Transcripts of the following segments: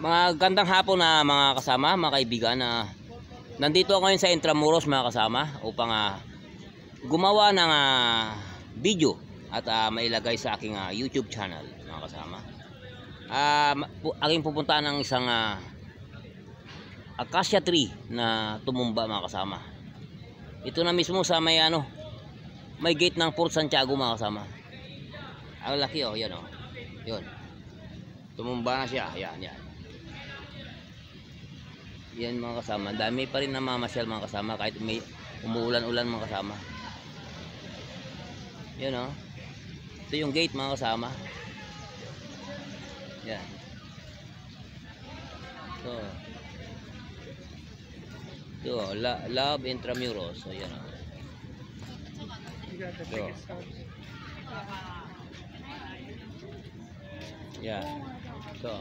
Mga gandang hapon na mga kasama, mga kaibigan. Nandito ako ngayon sa Intramuros mga kasama upang gumawa ng video at mailagay sa aking YouTube channel mga kasama. Aking pupuntahan ng isang acacia tree na tumumba mga kasama. Ito na mismo sa may gate ng Port Santiago mga kasama. Ang laki yan yun. Tumumba na siya, yan. Yan mga kasama, dami pa rin namamasyal mga kasama kahit may umuulan-ulan mga kasama. Yan ito yung gate mga kasama. Yan. Ito Love Intramuros. So yan Yeah. So,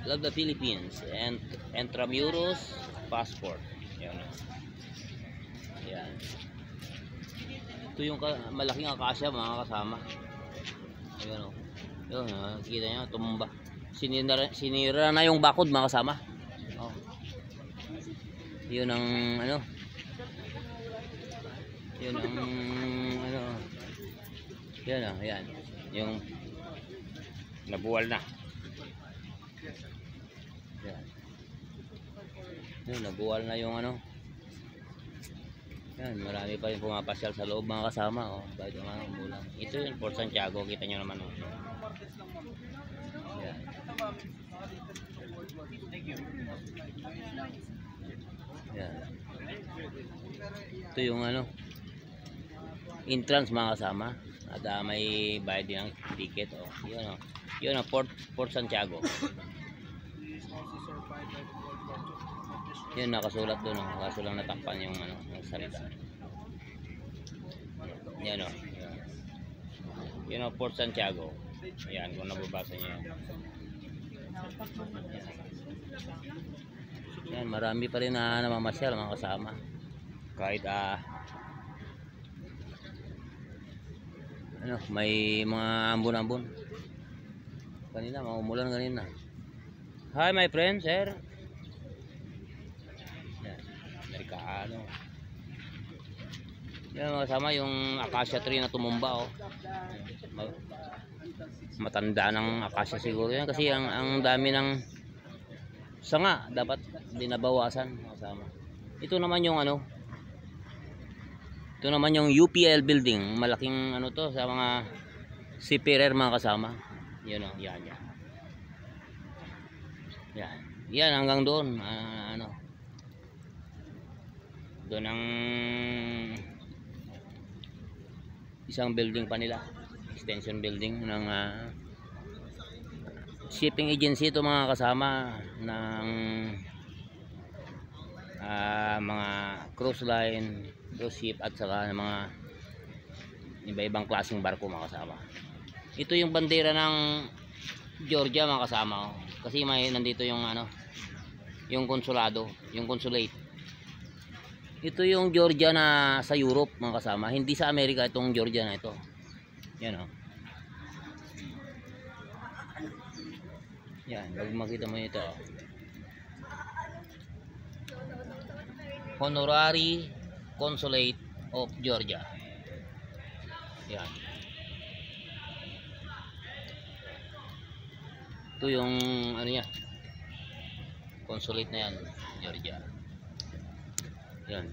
Love the Philippines and Intramuros passport. Yan. Yan. Ito yung malaking acacia mga kasama. Ayan yun, kita nyo, tumumba. Sinira na yung bakod mga kasama. Yun ang yan yung nabuwal na. Yan, nabuwal na yung yan, marami pa rin pumapasyal sa loob mga kasama. Bakit umulan. Ito yung Port Santiago, kita nyo naman. Yan. Yan. Ito yung entrance mga kasama. At may bayad din ng ticket. Yun ang Port Santiago. Yun nakasulat doon. Kaso lang natakpan yung yung salita. Yan yun Port Santiago. Ayan kung nababasa niyo yan, marami pa rin na namamasyal mga kasama. Kahit may mga ambon-ambon. Kanina maumulan kanina. Hi my friend, sir. Yan, Amerikano. Yan mga kasama yung acacia tree na tumumba matanda ng acacia siguro yan kasi ang dami ng sanga, dapat dinabawasan mga kasama. Ito naman yung ito naman yung UPL building, malaking to sa mga seafarer mga kasama. Yan yan hanggang doon doon ang isang building pa nila, extension building ng shipping agency ito mga kasama ng mga cruise line, cruise ship at saka ng mga iba-ibang klaseng barko mga kasama. Ito yung bandera ng Georgia mga kasama kasi may nandito yung yung konsulado, yung consulate. Ito yung Georgia na sa Europe mga kasama, hindi sa Amerika itong Georgia na ito. Yan yan, pag makita mo ito Honorary Consulate of Georgia. Yan. Ito yung consulate na yan, Georgia. Yan.